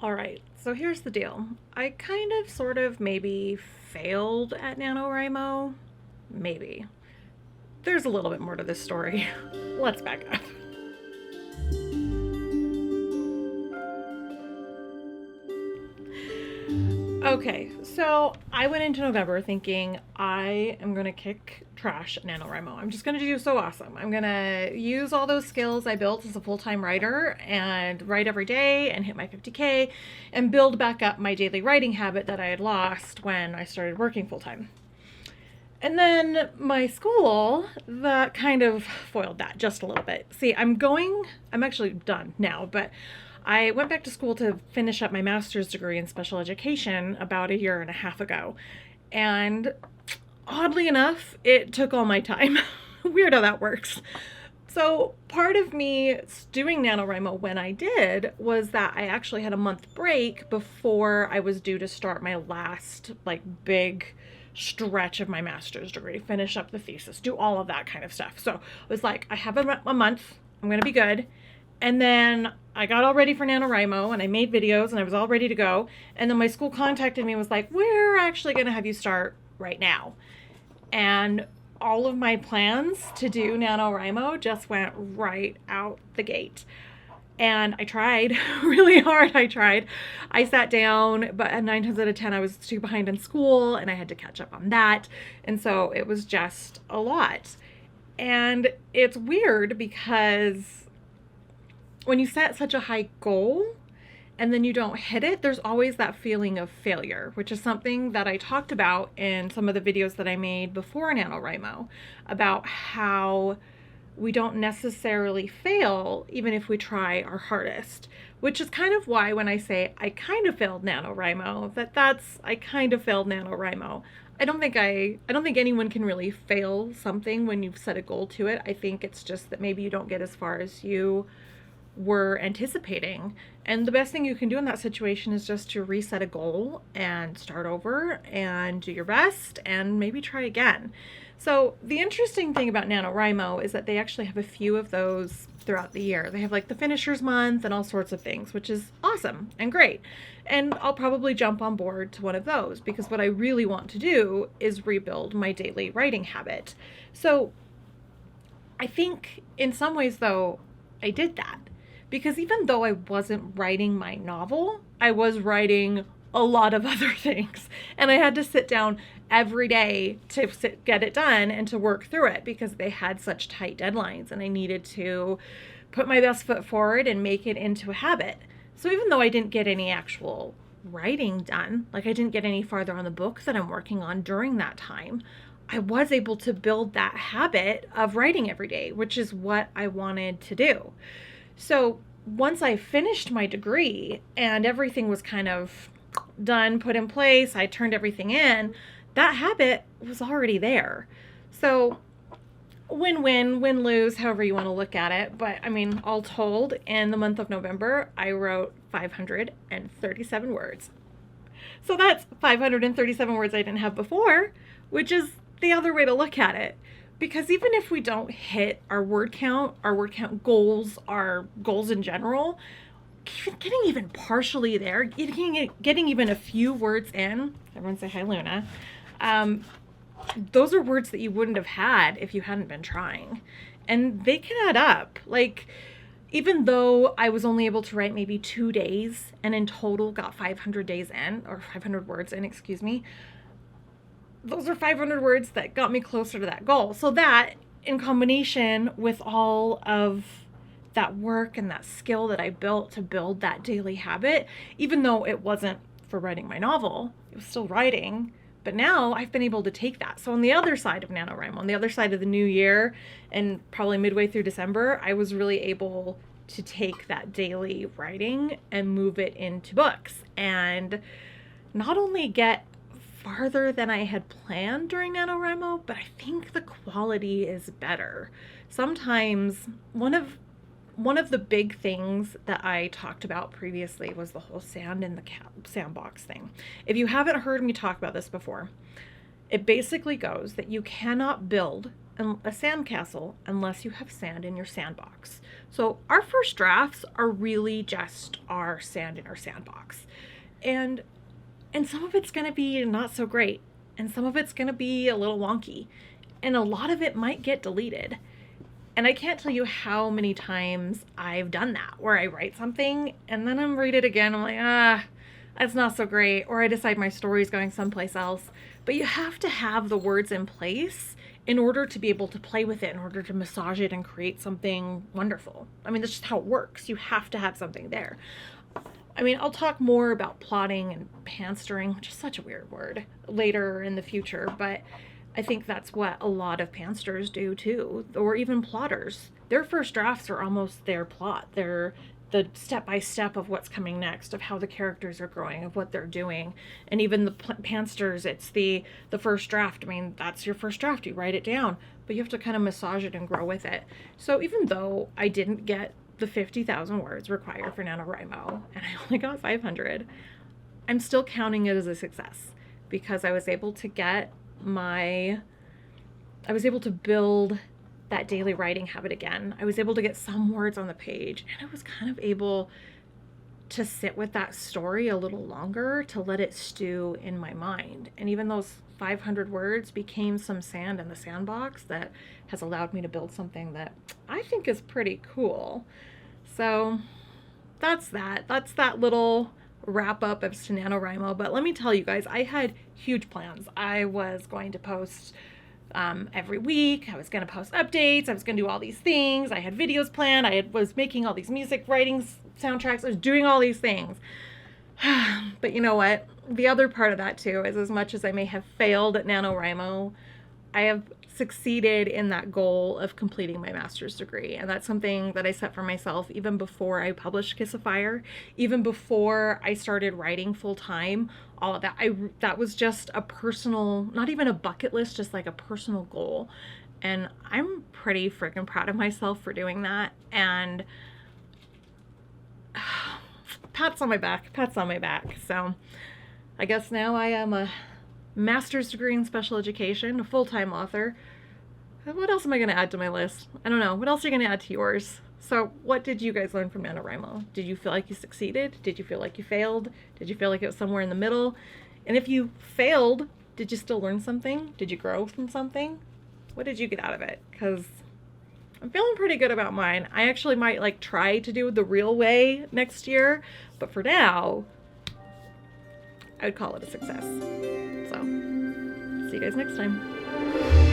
All right, so here's the deal. I kind of, sort of, maybe failed at Nanowrimo. Maybe. There's a little bit more to this story. Let's back up. Okay, so I went into November thinking I am going to kick trash at NaNoWriMo. I'm just going to do so awesome. I'm going to use all those skills I built as a full time writer and write every day and hit my 50K and build back up my daily writing habit that I had lost when I started working full time. And then my school, that kind of foiled that just a little bit. See, I'm actually done now, but I went back to school to finish up my master's degree in special education about a year and a half ago. And oddly enough, it took all my time. Weird how that works. So part of me doing NaNoWriMo when I did was that I actually had a month break before I was due to start my last big stretch of my master's degree, finish up the thesis, do all of that kind of stuff. So I was like, I have a month, I'm going to be good. And then I got all ready for NaNoWriMo and I made videos and I was all ready to go. And then my school contacted me and was like, we're actually going to have you start right now. And all of my plans to do NaNoWriMo just went right out the gate. And I tried really hard. I sat down, but at 9 times out of 10, I was too behind in school and I had to catch up on that. And so it was just a lot. And it's weird because when you set such a high goal and then you don't hit it, there's always that feeling of failure, which is something that I talked about in some of the videos that I made before NaNoWriMo about how we don't necessarily fail even if we try our hardest, which is kind of why when I say I kind of failed NaNoWriMo, I kind of failed NaNoWriMo. I don't think anyone can really fail something when you've set a goal to it. I think it's just that maybe you don't get as far as you were anticipating. And the best thing you can do in that situation is just to reset a goal and start over and do your best and maybe try again. So the interesting thing about NaNoWriMo is that they actually have a few of those throughout the year. They have the Finishers Month and all sorts of things, which is awesome and great. And I'll probably jump on board to one of those because what I really want to do is rebuild my daily writing habit. So I think in some ways, though, I did that. Because even though I wasn't writing my novel, I was writing a lot of other things. And I had to sit down every day to get it done and to work through it because they had such tight deadlines and I needed to put my best foot forward and make it into a habit. So even though I didn't get any actual writing done, I didn't get any farther on the book that I'm working on during that time, I was able to build that habit of writing every day, which is what I wanted to do. So once I finished my degree and everything was kind of done, put in place, I turned everything in, that habit was already there. So win-win, win-lose, however you want to look at it. But I mean, all told, in the month of November, I wrote 537 words. So that's 537 words I didn't have before, which is the other way to look at it. Because even if we don't hit our word count goals, our goals in general, getting even partially there, getting even a few words in, everyone say hi, Luna. Those are words that you wouldn't have had if you hadn't been trying. And they can add up. Even though I was only able to write maybe 2 days and in total got 500 days in, or 500 words in, excuse me, those are 500 words that got me closer to that goal. So that, in combination with all of that work and that skill that I built to build that daily habit, even though it wasn't for writing my novel, it was still writing, but now I've been able to take that. So on the other side of NaNoWriMo, on the other side of the new year, and probably midway through December, I was really able to take that daily writing and move it into books and not only get farther than I had planned during NaNoWriMo, but I think the quality is better. Sometimes one of the big things that I talked about previously was the whole sand in the sandbox thing. If you haven't heard me talk about this before, it basically goes that you cannot build a sandcastle unless you have sand in your sandbox. So our first drafts are really just our sand in our sandbox. And some of it's going to be not so great, and some of it's going to be a little wonky, and a lot of it might get deleted. And I can't tell you how many times I've done that, where I write something and then I'm read it again. I'm like, that's not so great. Or I decide my story's going someplace else. But you have to have the words in place in order to be able to play with it, in order to massage it and create something wonderful. I mean, that's just how it works. You have to have something there. I mean, I'll talk more about plotting and panstering, which is such a weird word, later in the future, but I think that's what a lot of pansters do too, or even plotters. Their first drafts are almost their plot. They're the step-by-step of what's coming next, of how the characters are growing, of what they're doing. And even the pansters, it's the first draft. I mean, that's your first draft. You write it down, but you have to kind of massage it and grow with it. So even though I didn't get the 50,000 words required for Nanowrimo, and I only got 500, I'm still counting it as a success because I was able to build that daily writing habit again. I was able to get some words on the page, and I was kind of able to sit with that story a little longer, to let it stew in my mind. And even those 500 words became some sand in the sandbox that has allowed me to build something that I think is pretty cool. So that's that little wrap up of Nanowrimo. But let me tell you guys, I had huge plans. I was going to post every week. I was going to post updates. I was going to do all these things. I had videos planned. was making all these music writing soundtracks. I was doing all these things. But you know what? The other part of that too is, as much as I may have failed at Nanowrimo, I have succeeded in that goal of completing my master's degree. And that's something that I set for myself even before I published Kiss of Fire, even before I started writing full time. All of that, that was just a personal, not even a bucket list, just like a personal goal. And I'm pretty freaking proud of myself for doing that. And pats on my back. So I guess now I am a master's degree in special education, a full-time author. What else am I going to add to my list? I don't know. What else are you going to add to yours? So what did you guys learn from Nanowrimo? Did you feel like you succeeded? Did you feel like you failed? Did you feel like it was somewhere in the middle? And if you failed, did you still learn something? Did you grow from something? What did you get out of it? Because I'm feeling pretty good about mine. I actually might try to do it the real way next year, but for now, I would call it a success. So, see you guys next time.